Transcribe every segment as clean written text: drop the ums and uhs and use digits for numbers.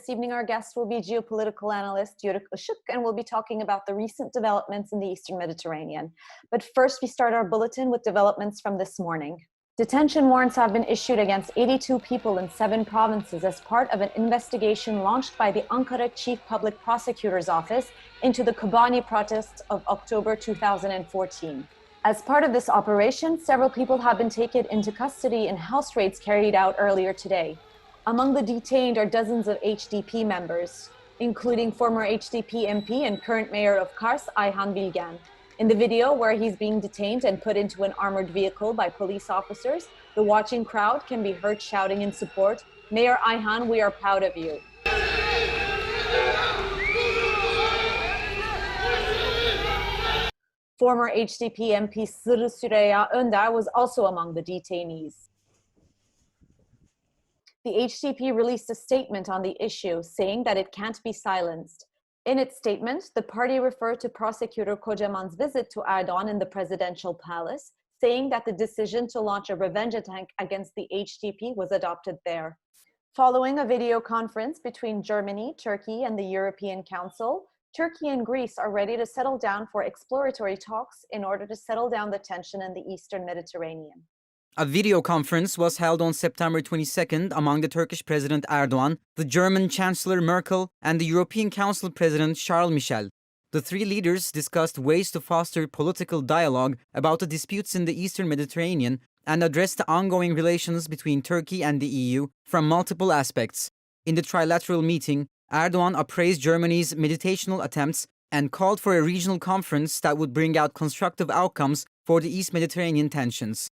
This evening, our guest will be geopolitical analyst Yörük Işık, and we'll be talking about the recent developments in the Eastern Mediterranean. But first, we start our bulletin with developments from this morning. Detention warrants have been issued against 82 people in 7 provinces as part of an investigation launched by the Ankara Chief Public Prosecutor's Office into the Kobani protests of October 2014. As part of this operation, several people have been taken into custody in house raids carried out earlier today. Among the detained are dozens of HDP members, including former HDP MP and current mayor of Kars, Ayhan Bilgen. In the video where he's being detained and put into an armored vehicle by police officers, the watching crowd can be heard shouting in support, "Mayor Ayhan, we are proud of you." Former HDP MP Sirin Fulya Erensoy was also among the detainees. The HDP released a statement on the issue, saying that it can't be silenced. In its statement, the party referred to Prosecutor Kocaman's visit to Erdogan in the presidential palace, saying that the decision to launch a revenge attack against the HDP was adopted there. Following a video conference between Germany, Turkey, and the European Council, Turkey and Greece are ready to settle down for exploratory talks in order to settle down the tension in the Eastern Mediterranean. A video conference was held on September 22nd among the Turkish President Erdogan, the German Chancellor Merkel, and the European Council President Charles Michel. The 3 leaders discussed ways to foster political dialogue about the disputes in the Eastern Mediterranean and addressed the ongoing relations between Turkey and the EU from multiple aspects. In the Trilateral meeting, Erdogan appraised Germany's meditational attempts and called for a regional conference that would bring out constructive outcomes for the East Mediterranean tensions.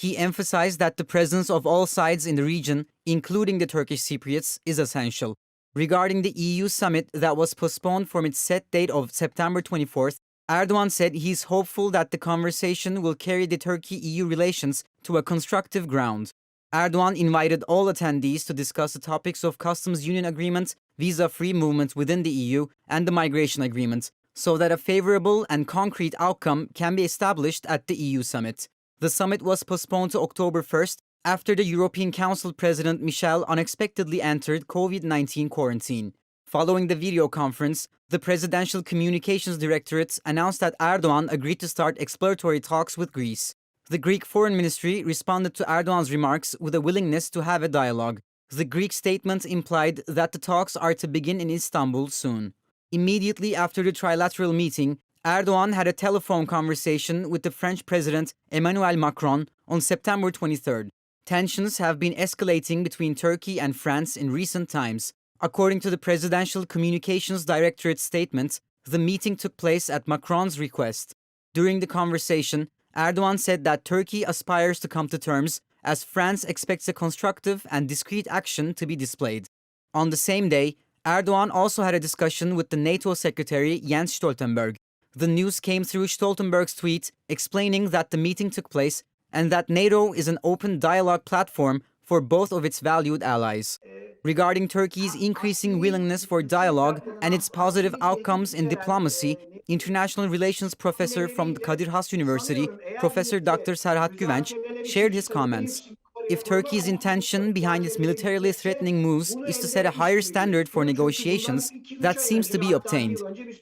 He emphasized that the presence of all sides in the region, including the Turkish Cypriots, is essential. Regarding the EU summit that was postponed from its set date of September 24th, Erdogan said he's hopeful that the conversation will carry the Turkey-EU relations to a constructive ground. Erdogan invited all attendees to discuss the topics of customs union agreement, visa-free movement within the EU, and the migration agreement, so that a favorable and concrete outcome can be established at the EU summit. The summit was postponed to October 1st after the European Council President Michel unexpectedly entered COVID-19 quarantine. Following the video conference, the Presidential Communications Directorate announced that Erdogan agreed to start exploratory talks with Greece. The Greek Foreign Ministry responded to Erdogan's remarks with a willingness to have a dialogue. The Greek statement implied that the talks are to begin in Istanbul soon. Immediately after the trilateral meeting, Erdogan had a telephone conversation with the French President Emmanuel Macron on September 23rd. Tensions have been escalating between Turkey and France in recent times. According to the Presidential Communications Directorate statement, the meeting took place at Macron's request. During the conversation, Erdogan said that Turkey aspires to come to terms as France expects a constructive and discreet action to be displayed. On the same day, Erdogan also had a discussion with the NATO Secretary Jens Stoltenberg. The news came through Stoltenberg's tweet explaining that the meeting took place and that NATO is an open dialogue platform for both of its valued allies. Regarding Turkey's increasing willingness for dialogue and its positive outcomes in diplomacy, international relations professor from the Kadir Has University, Professor Dr. Serhat Güvenç, shared his comments. If Turkey's intention behind its militarily threatening moves is to set a higher standard for negotiations, that seems to be obtained.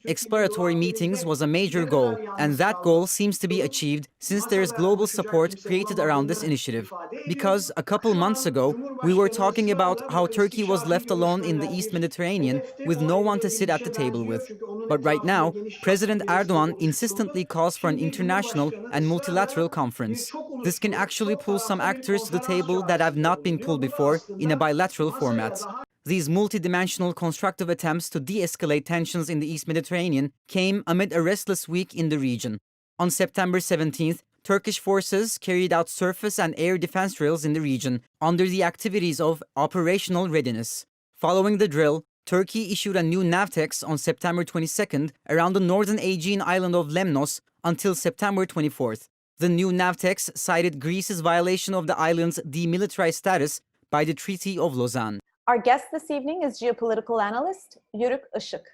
Exploratory meetings was a major goal, and that goal seems to be achieved since there is global support created around this initiative. Because a couple months ago, we were talking about how Turkey was left alone in the East Mediterranean with no one to sit at the table with. But right now, President Erdogan insistently calls for an international and multilateral conference. This can actually pull some actors to the table that have not been pulled before in a bilateral format. These multidimensional constructive attempts to de-escalate tensions in the East Mediterranean came amid a restless week in the region. On September 17th, Turkish forces carried out surface and air defense drills in the region under the activities of operational readiness. Following the drill, Turkey issued a new NAVTEX on September 22nd around the northern Aegean island of Lemnos until September 24th. The new NAVTEX cited Greece's violation of the island's demilitarized status by the Treaty of Lausanne. Our guest this evening is geopolitical analyst Yörük Işık.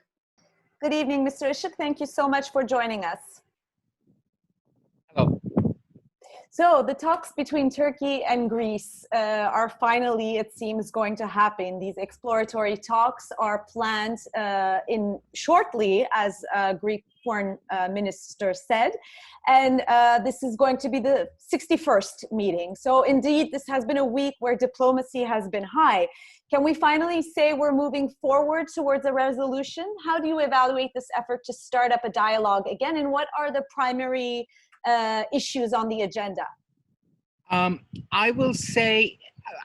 Good evening, Mr. Işık. Thank you so much for joining us. Hello. So the talks between Turkey and Greece are finally, it seems, going to happen. These exploratory talks are planned in shortly, as Greek foreign minister said, and this is going to be the 61st meeting. So indeed, this has been a week where diplomacy has been high. Can we finally say we're moving forward towards a resolution? How do you evaluate this effort to start up a dialogue again, and what are the primary issues on the agenda? I will say,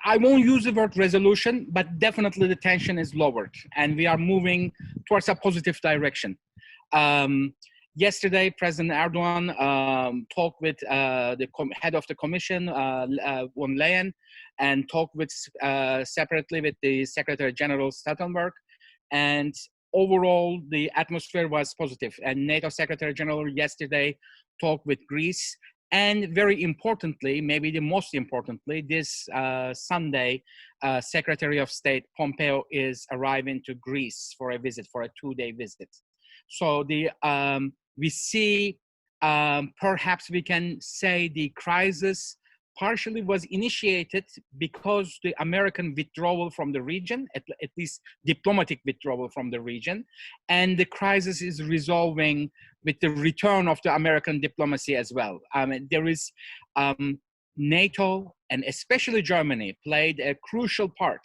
I won't use the word resolution, but definitely the tension is lowered and we are moving towards a positive direction. Yesterday, President Erdogan talked with the head of the commission, von Leyen, and talked with separately with the Secretary General Stoltenberg. And overall, the atmosphere was positive. And NATO Secretary General yesterday talked with Greece. And very importantly, maybe the most importantly, this Sunday, Secretary of State Pompeo is arriving to Greece for a visit, for a 2-day visit. So we see, perhaps we can say the crisis partially was initiated because the American withdrawal from the region, at least diplomatic withdrawal from the region, and the crisis is resolving with the return of the American diplomacy as well. There is NATO and especially Germany played a crucial part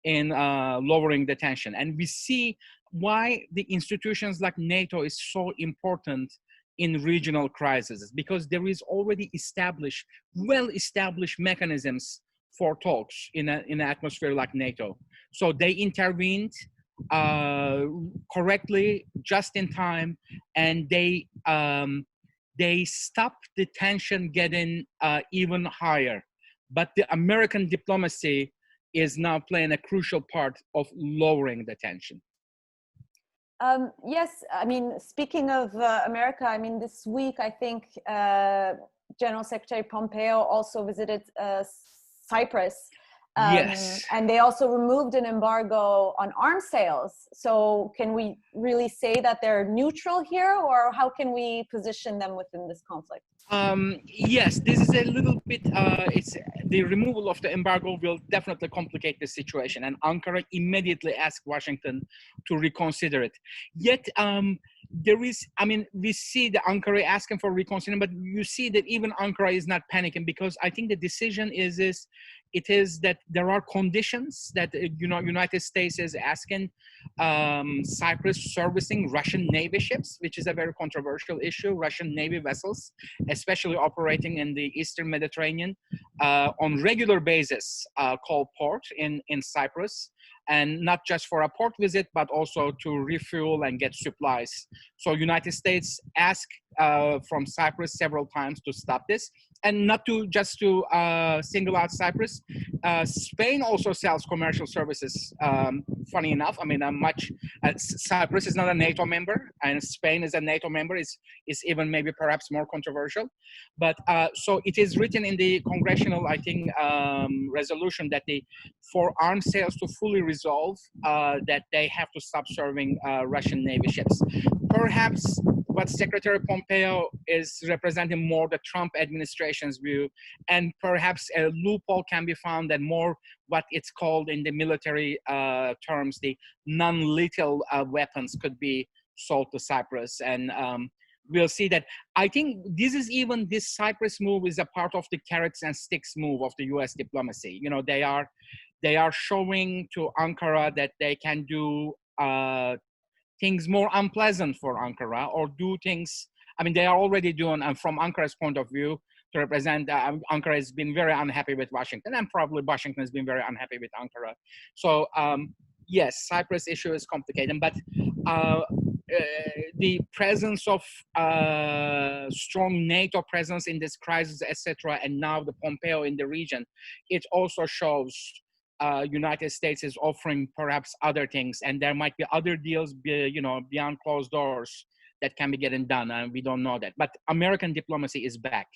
in lowering the tension. And we see why the institutions like NATO is so important in regional crises, because there is already well-established mechanisms for talks in an atmosphere like NATO. So they intervened correctly, just in time, and they stopped the tension getting even higher. But the American diplomacy is now playing a crucial part of lowering the tension. Yes, I mean, speaking of America, I mean, this week, I think General Secretary Pompeo also visited Cyprus. Yes. And they also removed an embargo on arms sales. So can we really say that they're neutral here, or how can we position them within this conflict? Yes, this is a little bit, it's the removal of the embargo will definitely complicate the situation, and Ankara immediately asked Washington to reconsider it. Yet, there is, I mean, we see the Ankara asking for reconsidering, but you see that even Ankara is not panicking, because I think the decision is that there are conditions that United States is asking Cyprus servicing Russian Navy ships, which is a very controversial issue. Russian Navy vessels, especially operating in the Eastern Mediterranean, on regular basis, call port in Cyprus, and not just for a port visit, but also to refuel and get supplies. So United States asked from Cyprus several times to stop this, and not to just to single out Cyprus. Spain also sells commercial services. Funny enough, I mean, Cyprus is not a NATO member, and Spain is a NATO member. Is even maybe perhaps more controversial. But so it is written in the congressional, I think, resolution that for arms sales to fully resolve, that they have to stop serving Russian Navy ships. Perhaps what Secretary Pompeo is representing more the Trump administration's view, and perhaps a loophole can be found that more what it's called in the military terms, the non-lethal weapons could be sold to Cyprus. And we'll see that. I think this Cyprus move is a part of the carrots and sticks move of the U.S. diplomacy. You know, they are showing to Ankara that they can do things more unpleasant for Ankara, or do things, I mean, they are already doing, and from Ankara's point of view, to represent, Ankara has been very unhappy with Washington, and probably Washington has been very unhappy with Ankara. So yes, Cyprus issue is complicated, but the presence of strong NATO presence in this crisis, etc., and now the Pompeo in the region, it also shows United States is offering perhaps other things, and there might be other deals, beyond closed doors that can be getting done, and we don't know that. But American diplomacy is back.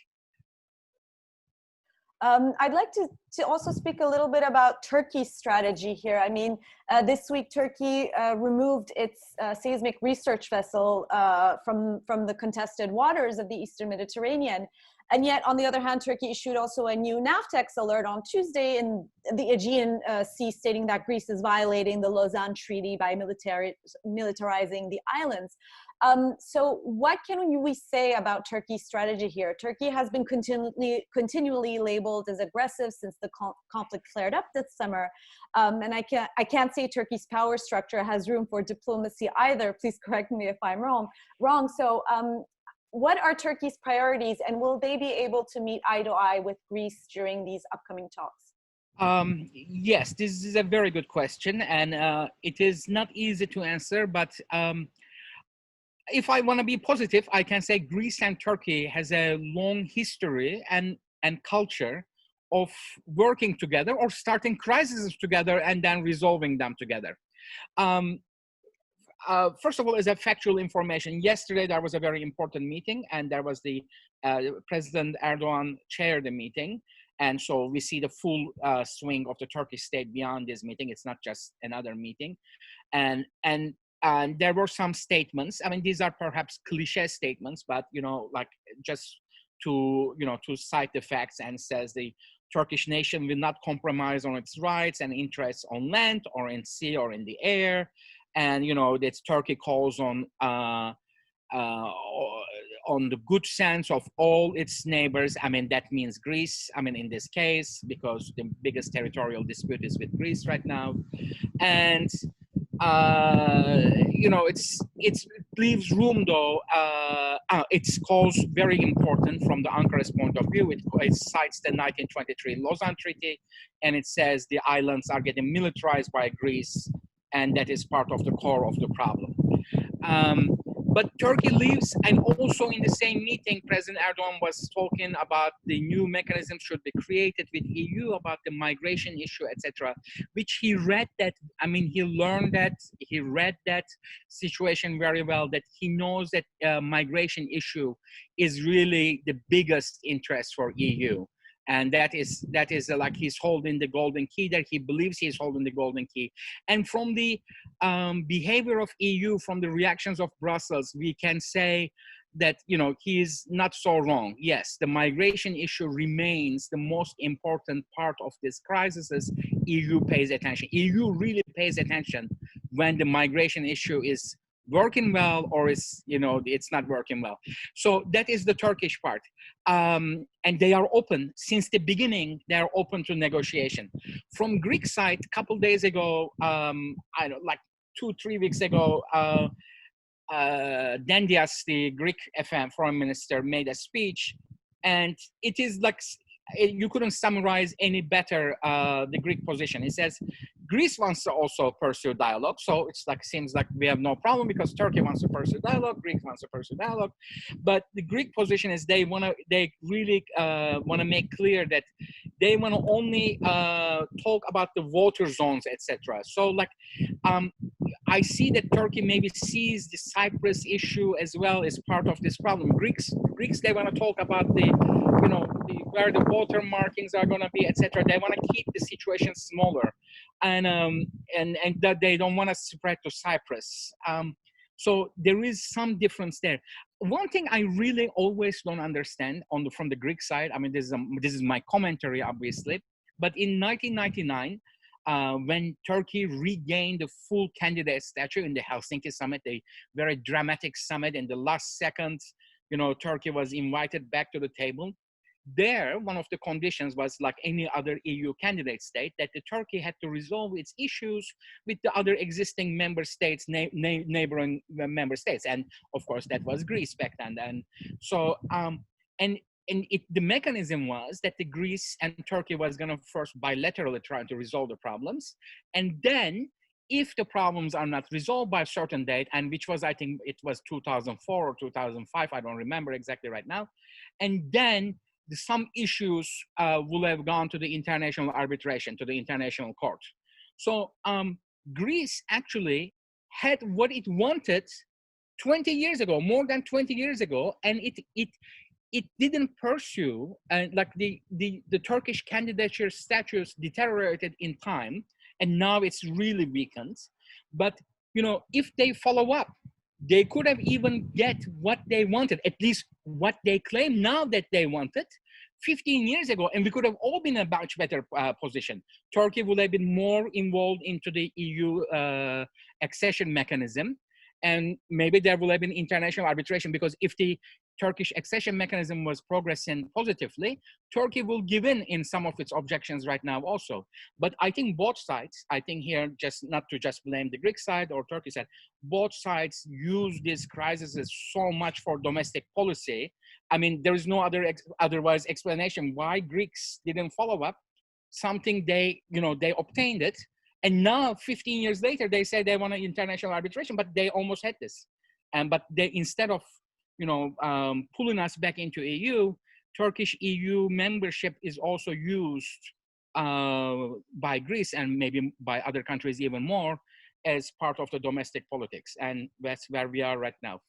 I'd like to also speak a little bit about Turkey's strategy here. I mean, this week Turkey removed its seismic research vessel from the contested waters of the Eastern Mediterranean. And yet, on the other hand, Turkey issued also a new NAVTEX alert on Tuesday in the Aegean Sea, stating that Greece is violating the Lausanne Treaty by militarizing the islands. So what can we say about Turkey's strategy here? Turkey has been continually labeled as aggressive since the conflict flared up this summer. And I can't say Turkey's power structure has room for diplomacy either. Please correct me if I'm wrong. So what are Turkey's priorities, and will they be able to meet eye to eye with Greece during these upcoming talks? Yes, this is a very good question, and it is not easy to answer, but if I want to be positive, I can say Greece and Turkey has a long history and culture of working together or starting crises together and then resolving them together. First of all, as a factual information, yesterday there was a very important meeting, and there was the President Erdogan chaired the meeting. And so we see the full swing of the Turkish state beyond this meeting. It's not just another meeting. And there were some statements. I mean, these are perhaps cliche statements, but, you know, like just to cite the facts, and says the Turkish nation will not compromise on its rights and interests on land or in sea or in the air. And, you know, that Turkey calls on the good sense of all its neighbors. I mean, that means Greece, I mean, in this case, because the biggest territorial dispute is with Greece right now. And, you know, it leaves room, though. It's calls very important from the Ankara's point of view. It cites the 1923 Lausanne Treaty, and it says the islands are getting militarized by Greece, and that is part of the core of the problem. But Turkey leaves, and also in the same meeting, President Erdogan was talking about the new mechanism should be created with EU about the migration issue, etc., which he read that, I mean, he learned that, he read that situation very well, that he knows that migration issue is really the biggest interest for EU. And that is like he's holding the golden key, that he believes he's holding the golden key. And from the behavior of EU, from the reactions of Brussels, we can say that, you know, he is not so wrong. Yes, the migration issue remains the most important part of this crisis as EU pays attention. EU really pays attention when the migration issue is working well or is, you know, it's not working well. So that is the Turkish part. And they are open since the beginning. They are open to negotiation. From Greek side, a couple days ago, I don't know, like 2-3 weeks ago, Dendias, the Greek foreign minister, made a speech, and it is like you couldn't summarize any better the Greek position. He says Greece wants to also pursue dialogue, so it's like seems like we have no problem because Turkey wants to pursue dialogue, Greece wants to pursue dialogue, but the Greek position is they really want to make clear that they want to only talk about the water zones, etc. So like I see that Turkey maybe sees the Cyprus issue as well as part of this problem. Greeks they want to talk about the, you know, where the water markings are going to be, etc. They want to keep the situation smaller, and that they don't want to spread to Cyprus. So there is some difference there. One thing I really always don't understand from the Greek side, I mean, this is my commentary, obviously, but in 1999, when Turkey regained the full candidate status in the Helsinki summit, a very dramatic summit, in the last second, you know, Turkey was invited back to the table. There, one of the conditions was, like any other EU candidate state, that the Turkey had to resolve its issues with the other existing member states, neighboring member states, and of course that was Greece back then. And so, the mechanism was that the Greece and Turkey was going to first bilaterally try to resolve the problems, and then if the problems are not resolved by a certain date, and which was, I think it was 2004 or 2005, I don't remember exactly right now, and then some issues will have gone to the international arbitration, to the international court. So Greece actually had what it wanted 20 years ago, more than 20 years ago, and it didn't pursue, like the Turkish candidature status deteriorated in time, and now it's really weakened. But, you know, if they follow up, they could have even get what they wanted, at least what they claim now that they wanted 15 years ago, and we could have all been in a much better position. Turkey would have been more involved into the EU accession mechanism, and maybe there would have been international arbitration, because if the Turkish accession mechanism was progressing positively, Turkey will give in some of its objections right now also. But I think both sides, I think here, just not to just blame the Greek side or Turkey side, both sides use this crisis so much for domestic policy. I mean, there is no otherwise explanation why Greeks didn't follow up something they obtained it. And now 15 years later, they say they want an international arbitration, but they almost had this. But they, instead of pulling us back into EU, Turkish EU membership is also used by Greece and maybe by other countries even more as part of the domestic politics. And that's where we are right now.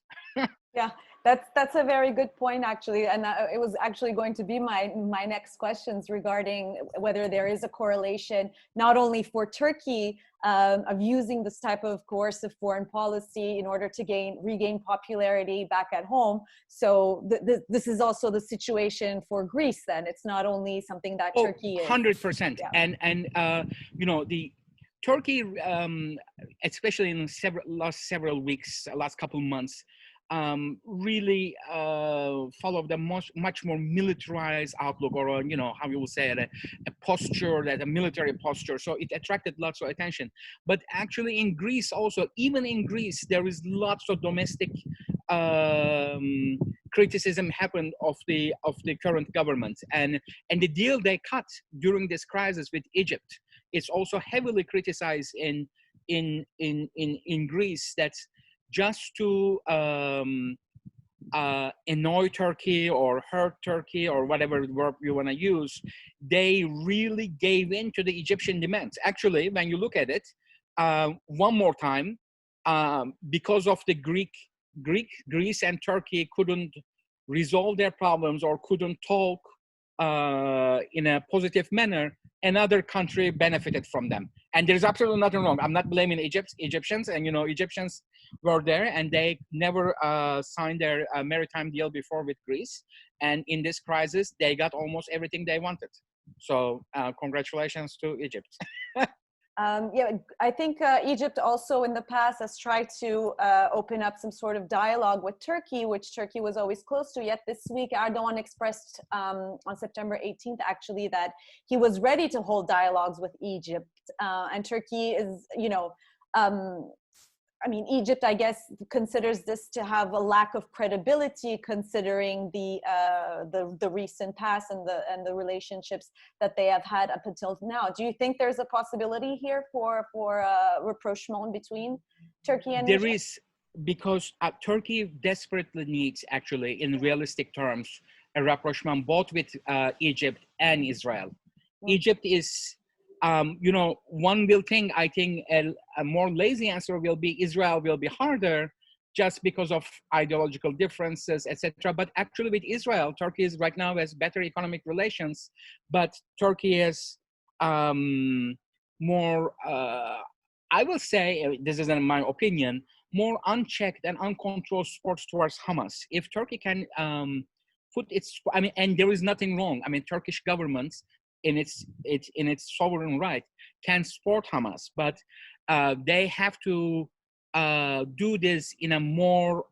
Yeah, that's a very good point, actually. And it was actually going to be my next questions regarding whether there is a correlation, not only for Turkey, of using this type of coercive foreign policy in order to regain popularity back at home. So this is also the situation for Greece then. It's not only something that Turkey is. 100%. Yeah. And the Turkey, especially in last several weeks, last couple of months, really followed a much more militarized outlook, or how you will say it, a posture, that a military posture. So it attracted lots of attention. But actually in Greece also, even in Greece, there is lots of domestic criticism happened of the current government, and the deal they cut during this crisis with Egypt, it's also heavily criticized in Greece. That's just to annoy Turkey or hurt Turkey or whatever verb you want to use. They really gave in to the Egyptian demands. Actually, when you look at it, one more time, because of the Greece and Turkey couldn't resolve their problems or couldn't talk in a positive manner, another country benefited from them. And there's absolutely nothing wrong. I'm not blaming Egyptians, and Egyptians were there and they never signed their maritime deal before with Greece. And in this crisis, they got almost everything they wanted. So congratulations to Egypt. Yeah, I think Egypt also in the past has tried to open up some sort of dialogue with Turkey, which Turkey was always close to. Yet this week, Erdogan expressed on September 18th, actually, that he was ready to hold dialogues with Egypt. And Turkey is, Egypt, I guess, considers this to have a lack of credibility, considering the recent past and the relationships that they have had up until now. Do you think there's a possibility here for rapprochement between Turkey and Egypt? There is, because Turkey desperately needs, actually, in realistic terms, a rapprochement both with Egypt and Israel. Egypt is, one will think, I think a more lazy answer will be Israel will be harder just because of ideological differences, etc. But actually with Israel, Turkey is right now has better economic relations, but Turkey has more, I will say, this is in my opinion, more unchecked and uncontrolled supports towards Hamas. If Turkey can put its, and there is nothing wrong. Turkish governments, in its sovereign right, can support Hamas, but they have to do this in a more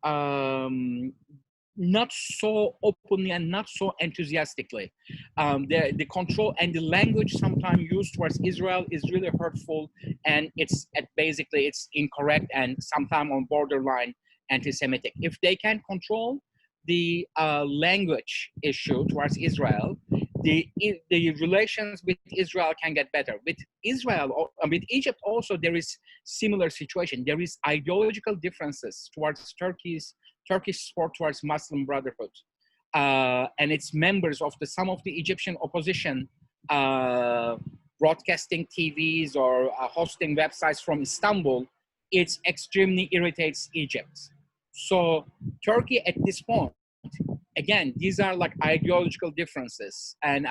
not so openly and not so enthusiastically. The control and the language sometimes used towards Israel is really hurtful, and it's incorrect and sometimes on borderline anti-Semitic. If they can control the language issue towards Israel, the relations with Israel can get better. With with Egypt also, there is similar situation. There is ideological differences towards Turkish support towards Muslim Brotherhood, and its members of some of the Egyptian opposition, broadcasting TVs or hosting websites from Istanbul. It extremely irritates Egypt. So Turkey at this point, again, these are like ideological differences, and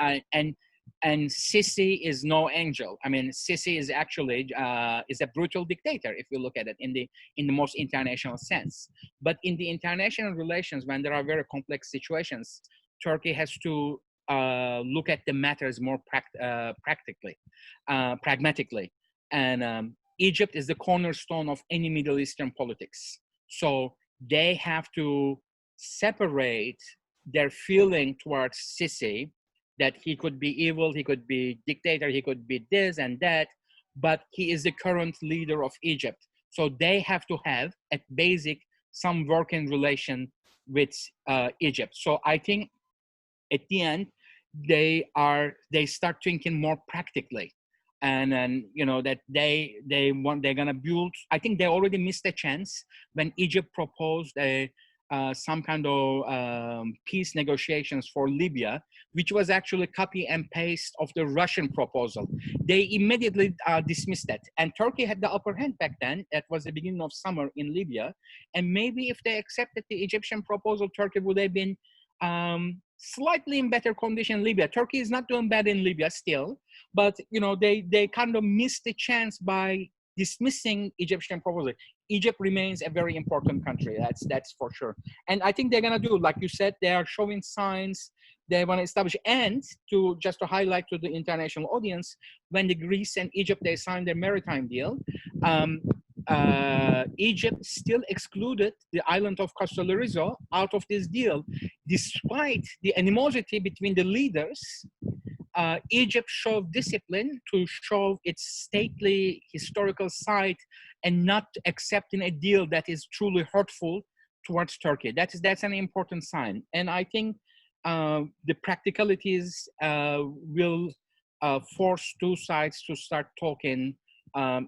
And Sisi is no angel. I mean, Sisi is actually is a brutal dictator if you look at it in the most international sense. But in the international relations, when there are very complex situations, Turkey has to look at the matters more pragmatically. And Egypt is the cornerstone of any Middle Eastern politics. So they have to separate their feeling towards Sisi, that he could be evil, he could be dictator, he could be this and that, but he is the current leader of Egypt. So they have to have at basic some working relation with Egypt. So I think at the end, they start thinking more practically, and that they're gonna build. I think they already missed a chance when Egypt proposed some kind of peace negotiations for Libya, which was actually copy and paste of the Russian proposal. They immediately dismissed that. And Turkey had the upper hand back then. It was the beginning of summer in Libya. And maybe if they accepted the Egyptian proposal, Turkey would have been slightly in better condition in Libya. Turkey is not doing bad in Libya still, but they kind of missed the chance by dismissing Egyptian proposal. Egypt remains a very important country. That's for sure. And I think they're gonna do, like you said, they are showing signs they want to establish. And just to highlight to the international audience, when the Greece and Egypt they signed their maritime deal, Egypt still excluded the island of Costa Rizo out of this deal, despite the animosity between the leaders. Egypt showed discipline to show its stately historical side and not accepting a deal that is truly hurtful towards Turkey. That's an important sign. And I think the practicalities will force two sides to start talking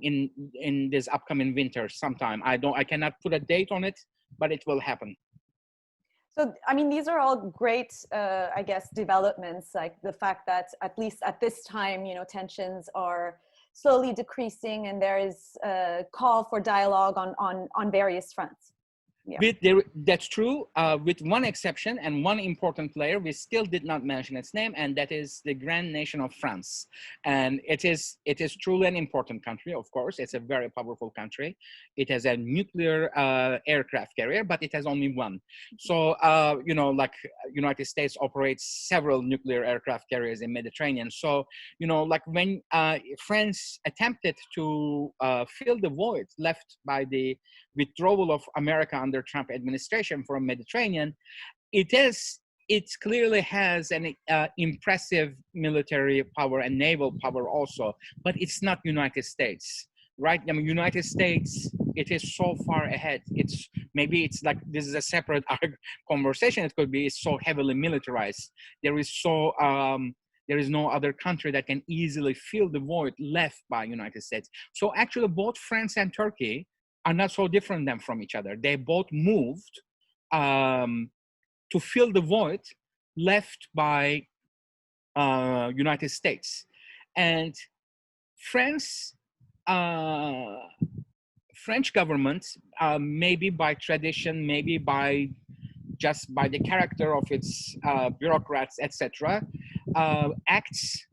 in this upcoming winter sometime. I cannot put a date on it, but it will happen. So, I mean, these are all great, I guess, developments, like the fact that at least at this time, tensions are slowly decreasing and there is a call for dialogue on various fronts. Yeah. That's true, with one exception and one important player. We still did not mention its name, and that is the grand nation of France. And it is truly an important country, of course. It's a very powerful country. It has a nuclear aircraft carrier, but it has only one. So, like United States operates several nuclear aircraft carriers in Mediterranean. So, like when France attempted to fill the void left by the withdrawal of America under Trump administration from Mediterranean, it clearly has an impressive military power and naval power also, but it's not United States, right? I mean, United States, it is so far ahead. It's like, this is a separate conversation. It could be, it's so heavily militarized. There is no other country that can easily fill the void left by United States. So actually both France and Turkey are not so different than from each other. They both moved to fill the void left by United States. And French government, maybe by tradition, maybe just by the character of its bureaucrats, etc., acts.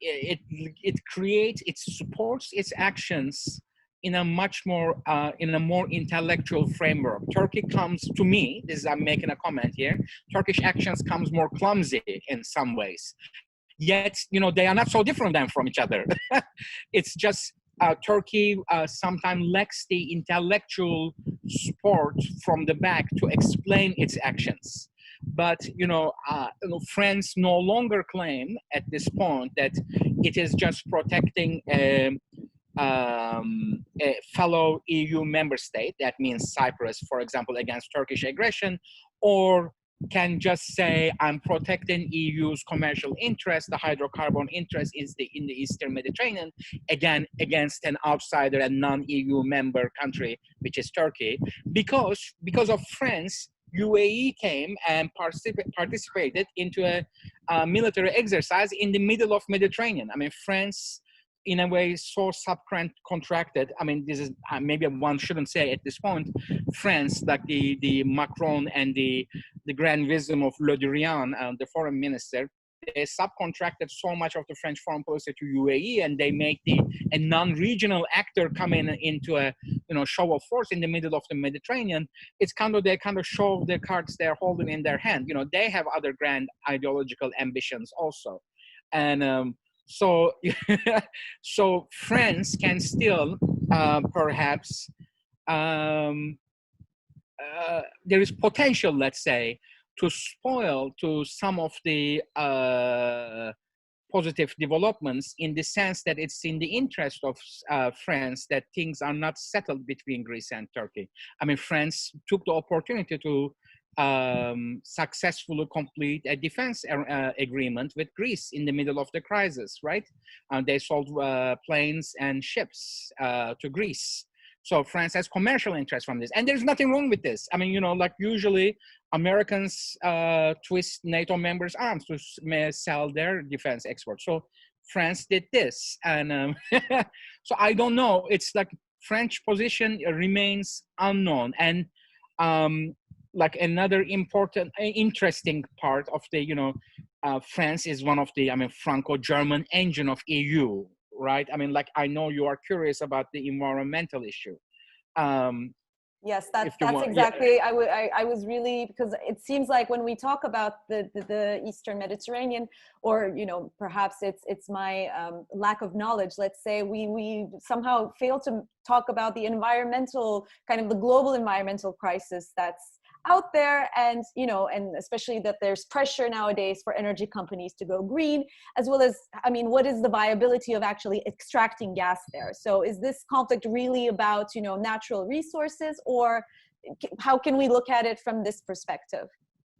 It supports its actions in a much more more intellectual framework. Turkey comes, to me, I'm making a comment here, Turkish actions comes more clumsy in some ways. Yet, they are not so different than from each other. It's just Turkey sometimes lacks the intellectual support from the back to explain its actions. But France no longer claim at this point that it is just protecting a fellow EU member state, that means Cyprus, for example, against Turkish aggression, or can just say, I'm protecting EU's commercial interest, the hydrocarbon interest in the Eastern Mediterranean, again, against an outsider and non-EU member country, which is Turkey. Because of France, UAE came and participated into a military exercise in the middle of Mediterranean. I mean, France, in a way, so subcontracted. I mean, this is maybe one shouldn't say at this point. France, like the Macron and the grand wisdom of Le Drian, the foreign minister, they subcontracted so much of the French foreign policy to UAE, and they make a non-regional actor come into a show of force in the middle of the Mediterranean. It's they kind of show the cards they're holding in their hand. They have other grand ideological ambitions also, and so so France can still perhaps. There is potential, let's say, to spoil to some of the positive developments, in the sense that it's in the interest of France that things are not settled between Greece and Turkey. I mean, France took the opportunity to successfully complete a defense agreement with Greece in the middle of the crisis, right? They sold planes and ships to Greece. So France has commercial interest from this, and there's nothing wrong with this. I mean, like usually Americans twist NATO members' arms to sell their defense exports. So France did this, and so I don't know. It's like French position remains unknown, and like another important, interesting part of the, France is one of the, Franco-German engine of EU. Right? I mean, like, I know you are curious about the environmental issue. Yes, that's exactly. Yeah. I was really, because it seems like when we talk about the Eastern Mediterranean, or perhaps it's my lack of knowledge. Let's say we somehow fail to talk about the environmental, kind of the global environmental crisis that's out there, and and especially that there's pressure nowadays for energy companies to go green, as well as, what is the viability of actually extracting gas there? So is this conflict really about natural resources, or how can we look at it from this perspective?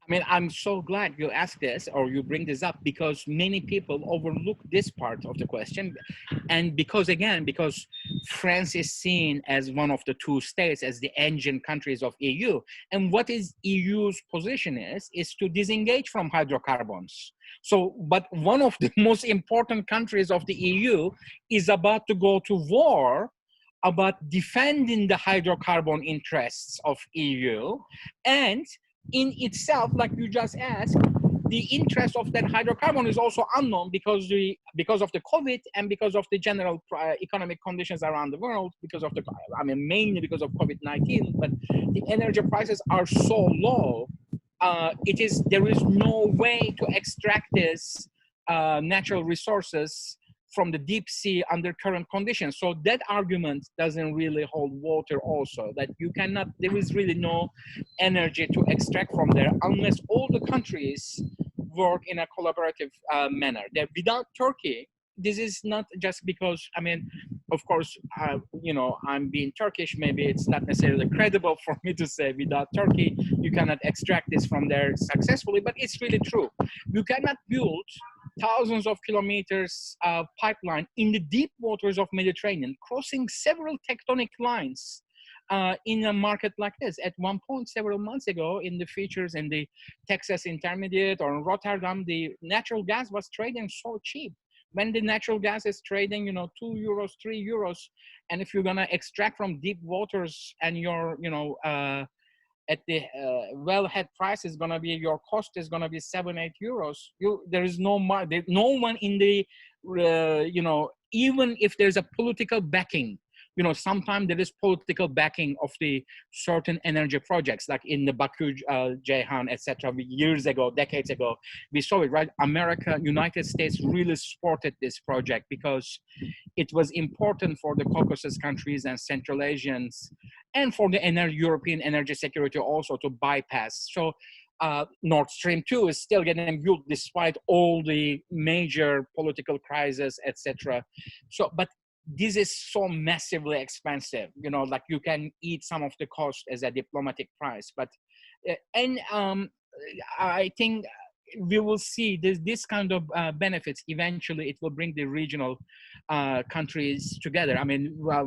I mean, I'm so glad you asked this, or you bring this up, because many people overlook this part of the question. And because France is seen as one of the two states, as the engine countries of EU. And what is EU's position is to disengage from hydrocarbons. So, but one of the most important countries of the EU is about to go to war about defending the hydrocarbon interests of EU. And in itself, like you just asked, the interest of that hydrocarbon is also unknown because of the COVID, and because of the general economic conditions around the world, mainly because of COVID-19. But the energy prices are so low, there is no way to extract this natural resources from the deep sea under current conditions. So that argument doesn't really hold water also, that there is really no energy to extract from there unless all the countries work in a collaborative manner. That without Turkey, this is not just because, of course, I'm being Turkish, maybe it's not necessarily credible for me to say without Turkey, you cannot extract this from there successfully, but it's really true. You cannot build thousands of kilometers of pipeline in the deep waters of Mediterranean, crossing several tectonic lines in a market like this. At one point, several months ago, in the features in the Texas Intermediate or in Rotterdam, the natural gas was trading so cheap. When the natural gas is trading, 2 euros, 3 euros, and if you're gonna extract from deep waters and your, at the wellhead price is gonna be, your cost is gonna be 7, 8 euros. There is no one in the, even if there's a political backing, sometimes there is political backing of the certain energy projects, like in the Baku, Ceyhan, etc. Years ago, decades ago, we saw it, right? United States really supported this project because it was important for the Caucasus countries and Central Asians, and for the European energy security also to bypass. So Nord Stream 2 is still getting built despite all the major political crises, etc. So, but this is so massively expensive, like you can eat some of the cost as a diplomatic price. But, I think we will see this kind of benefits. Eventually, it will bring the regional countries together.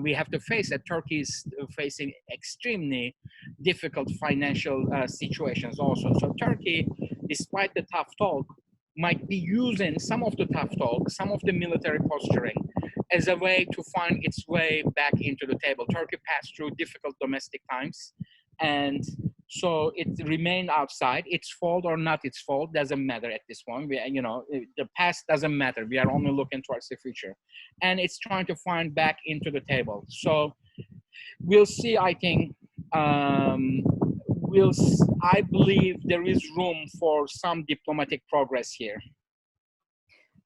We have to face that Turkey is facing extremely difficult financial situations also. So Turkey, despite the tough talk, might be using some of the tough talk, some of the military posturing, as a way to find its way back into the table. Turkey passed through difficult domestic times, and so it remained outside. Its fault or not its fault doesn't matter at this point. The past doesn't matter. We are only looking towards the future, and it's trying to find back into the table. So we'll see. I think I believe there is room for some diplomatic progress here.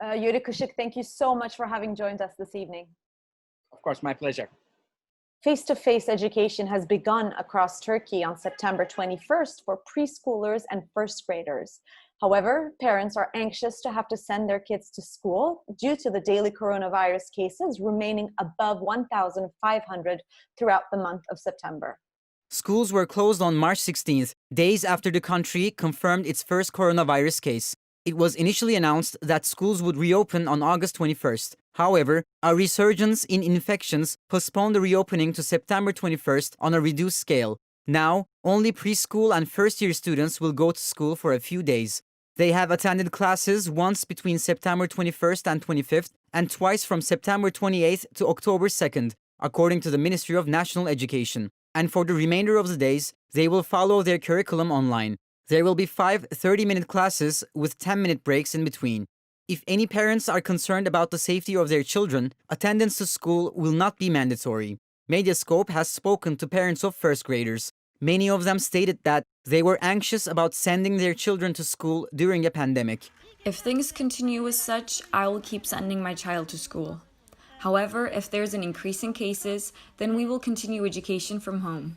Yörük Işık, thank you so much for having joined us this evening. Of course, my pleasure. Face-to-face education has begun across Turkey on September 21st for preschoolers and first graders. However, parents are anxious to have to send their kids to school due to the daily coronavirus cases remaining above 1,500 throughout the month of September. Schools were closed on March 16th, days after the country confirmed its first coronavirus case. It was initially announced that schools would reopen on August 21st. However, a resurgence in infections postponed the reopening to September 21st on a reduced scale. Now, only preschool and first-year students will go to school for a few days. They have attended classes once between September 21st and 25th and twice from September 28th to October 2nd, according to the Ministry of National Education. And for the remainder of the days, they will follow their curriculum online. There will be 5 30-minute classes with 10-minute breaks in between. If any parents are concerned about the safety of their children, attendance to school will not be mandatory. Mediascope has spoken to parents of first graders. Many of them stated that they were anxious about sending their children to school during a pandemic. If things continue as such, I will keep sending my child to school. However, if there's an increase in cases, then we will continue education from home.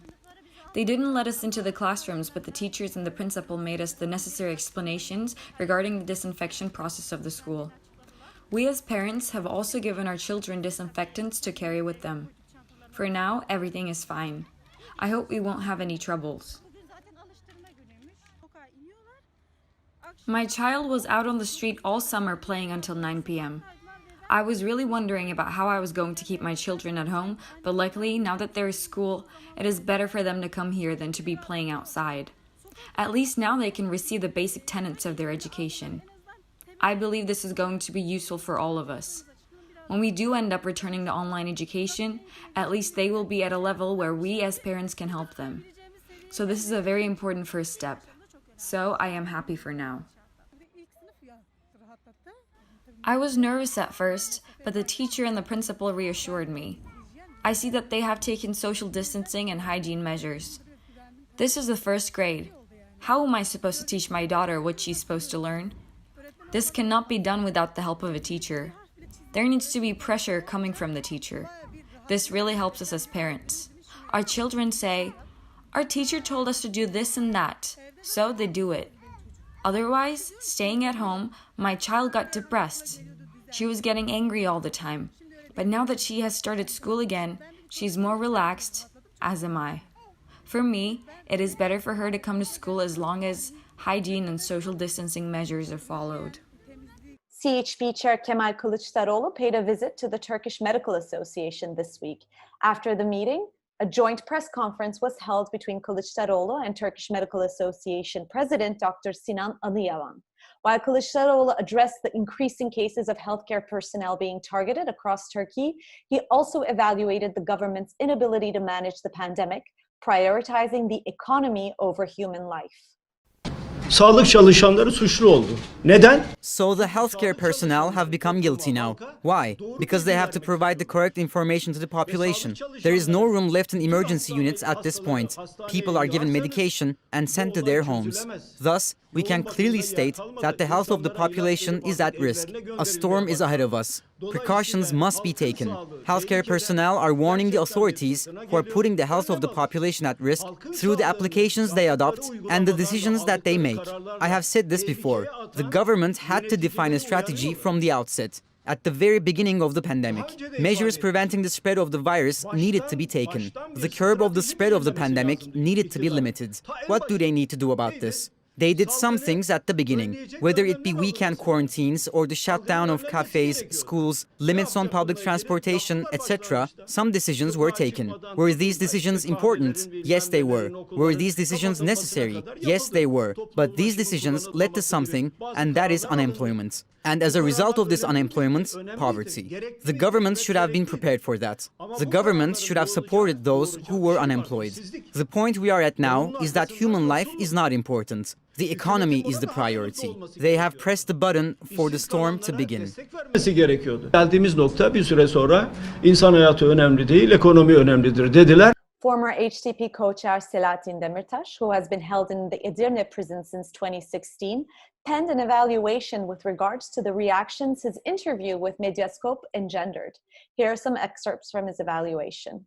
They didn't let us into the classrooms, but the teachers and the principal made us the necessary explanations regarding the disinfection process of the school. We as parents have also given our children disinfectants to carry with them. For now, everything is fine. I hope we won't have any troubles. My child was out on the street all summer playing until 9 p.m. I was really wondering about how I was going to keep my children at home, but luckily, now that there is school, it is better for them to come here than to be playing outside. At least now they can receive the basic tenets of their education. I believe this is going to be useful for all of us. When we do end up returning to online education, at least they will be at a level where we as parents can help them. So this is a very important first step. So I am happy for now. I was nervous at first, but the teacher and the principal reassured me. I see that they have taken social distancing and hygiene measures. This is the first grade. How am I supposed to teach my daughter what she's supposed to learn? This cannot be done without the help of a teacher. There needs to be pressure coming from the teacher. This really helps us as parents. Our children say, "Our teacher told us to do this and that," so they do it. Otherwise, staying at home, my child got depressed. She was getting angry all the time. But now that she has started school again, she's more relaxed, as am I. For me, it is better for her to come to school as long as hygiene and social distancing measures are followed. CHP Chair Kemal Kilicdaroğlu paid a visit to the Turkish Medical Association this week. After the meeting, a joint press conference was held between Kilicdaroğlu and Turkish Medical Association President Dr. Sinan Aliyavan. While Kilicdaroğlu addressed the increasing cases of healthcare personnel being targeted across Turkey, he also evaluated the government's inability to manage the pandemic, prioritizing the economy over human life. Sağlık çalışanları suçlu oldu. Neden? So the healthcare personnel have become guilty now. Why? Because they have to provide the correct information to the population. There is no room left in emergency units at this point. People are given medication and sent to their homes. Thus, we can clearly state that the health of the population is at risk. A storm is ahead of us. Precautions must be taken. Healthcare personnel are warning the authorities who are putting the health of the population at risk through the applications they adopt and the decisions that they make. I have said this before. The government had to define a strategy from the outset. At the very beginning of the pandemic, measures preventing the spread of the virus needed to be taken. The curb of the spread of the pandemic needed to be limited. What do they need to do about this? They did some things at the beginning, whether it be weekend quarantines or the shutdown of cafes, schools, limits on public transportation, etc. Some decisions were taken. Were these decisions important? Yes, they were. Were these decisions necessary? Yes, they were. But these decisions led to something, and that is unemployment. And as a result of this unemployment, poverty. The government should have been prepared for that. The government should have supported those who were unemployed. The point we are at now is that human life is not important. The economy is the priority. They have pressed the button for the storm to begin. Vermesi gerekiyordu. Geldiğimiz nokta bir süre sonra insan hayatı önemli değil, ekonomi önemlidir dediler. Former HDP co-chair Selahattin Demirtas, who has been held in the Edirne prison since 2016, penned an evaluation with regards to the reactions his interview with Medyascope engendered. Here are some excerpts from his evaluation.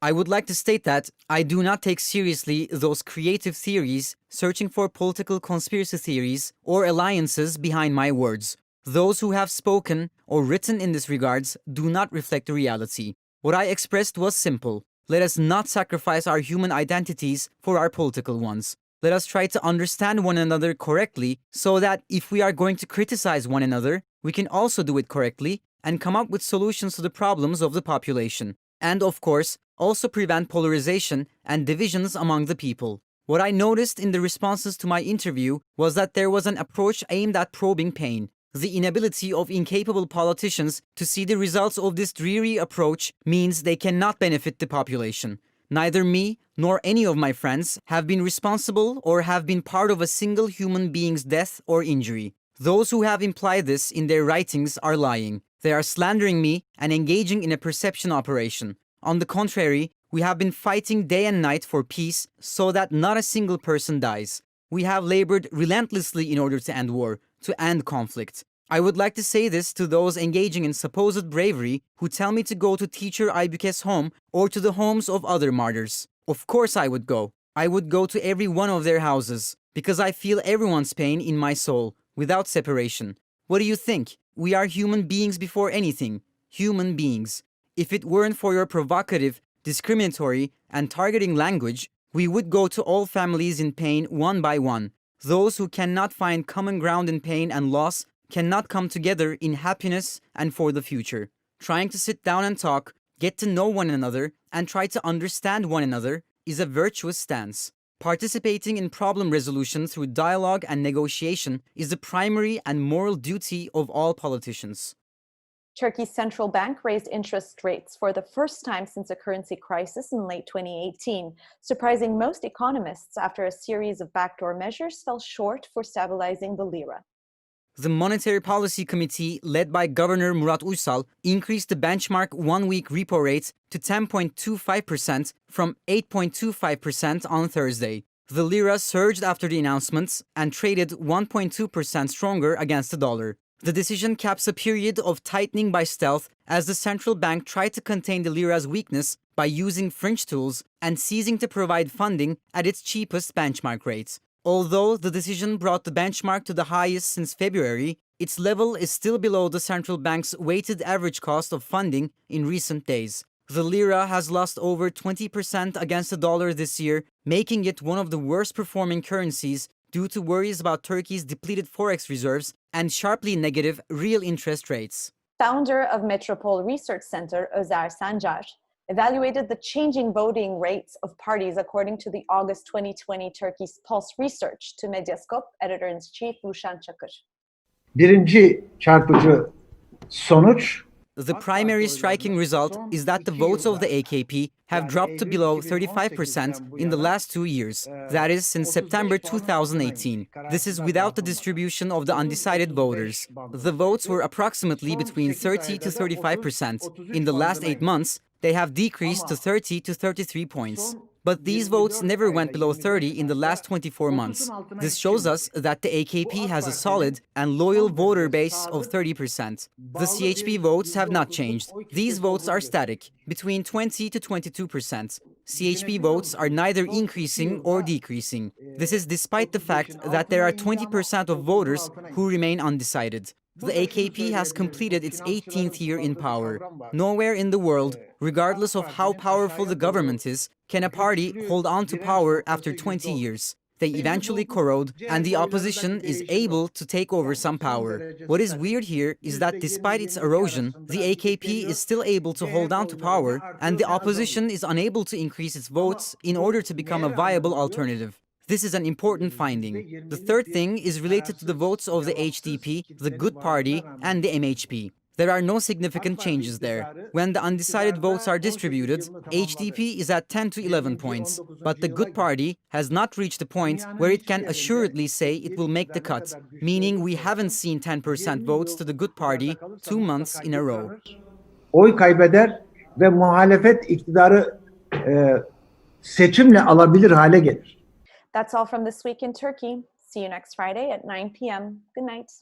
I would like to state that I do not take seriously those creative theories searching for political conspiracy theories or alliances behind my words. Those who have spoken or written in this regards do not reflect the reality. What I expressed was simple. Let us not sacrifice our human identities for our political ones. Let us try to understand one another correctly so that if we are going to criticize one another, we can also do it correctly and come up with solutions to the problems of the population. And of course, also prevent polarization and divisions among the people. What I noticed in the responses to my interview was that there was an approach aimed at probing pain. The inability of incapable politicians to see the results of this dreary approach means they cannot benefit the population. Neither me nor any of my friends have been responsible or have been part of a single human being's death or injury. Those who have implied this in their writings are lying. They are slandering me and engaging in a perception operation. On the contrary, we have been fighting day and night for peace so that not a single person dies. We have labored relentlessly in order to end war, to end conflict. I would like to say this to those engaging in supposed bravery who tell me to go to teacher Aybüke's home or to the homes of other martyrs. Of course I would go. I would go to every one of their houses, because I feel everyone's pain in my soul, without separation. What do you think? We are human beings before anything. Human beings. If it weren't for your provocative, discriminatory, and targeting language, we would go to all families in pain one by one. Those who cannot find common ground in pain and loss cannot come together in happiness and for the future. Trying to sit down and talk, get to know one another, and try to understand one another is a virtuous stance. Participating in problem resolution through dialogue and negotiation is the primary and moral duty of all politicians. Turkey's central bank raised interest rates for the first time since a currency crisis in late 2018, surprising most economists after a series of backdoor measures fell short for stabilizing the lira. The Monetary Policy Committee, led by Governor Murat Uysal, increased the benchmark one-week repo rate to 10.25% from 8.25% on Thursday. The lira surged after the announcements and traded 1.2% stronger against the dollar. The decision caps a period of tightening by stealth as the central bank tried to contain the lira's weakness by using fringe tools and ceasing to provide funding at its cheapest benchmark rate. Although the decision brought the benchmark to the highest since February, its level is still below the central bank's weighted average cost of funding in recent days. The lira has lost over 20% against the dollar this year, making it one of the worst performing currencies due to worries about Turkey's depleted forex reserves and sharply negative real interest rates. Founder of Metropoll Research Center, Özer Sancar, evaluated the changing voting rates of parties according to the August 2020 Turkey's Pulse research to Medyascope editor-in-chief Ruşen Çakır. Birinci çarpıcı sonuç The primary striking result is that the votes of the AKP have dropped to below 35% in the last 2 years, that is, since September 2018. This is without the distribution of the undecided voters. The votes were approximately between 30 to 35%. In the last 8 months, they have decreased to 30 to 33 points. But these votes never went below 30 in the last 24 months. This shows us that the AKP has a solid and loyal voter base of 30%. The CHP votes have not changed. These votes are static, between 20 to 22%. CHP votes are neither increasing or decreasing. This is despite the fact that there are 20% of voters who remain undecided. The AKP has completed its 18th year in power. Nowhere in the world, regardless of how powerful the government is, can a party hold on to power after 20 years. They eventually corrode, and the opposition is able to take over some power. What is weird here is that despite its erosion, the AKP is still able to hold on to power, and the opposition is unable to increase its votes in order to become a viable alternative. This is an important finding. The third thing is related to the votes of the HDP, the Good Party, and the MHP. There are no significant changes there. When the undecided votes are distributed, HDP is at 10 to 11 points, but the Good Party has not reached a point where it can assuredly say it will make the cut, meaning we haven't seen 10% votes to the Good Party 2 months in a row. Oy kaybeder ve muhalefet iktidarı seçimle alabilir hale gelir. That's all from This Week in Turkey. See you next Friday at 9 p.m. Good night.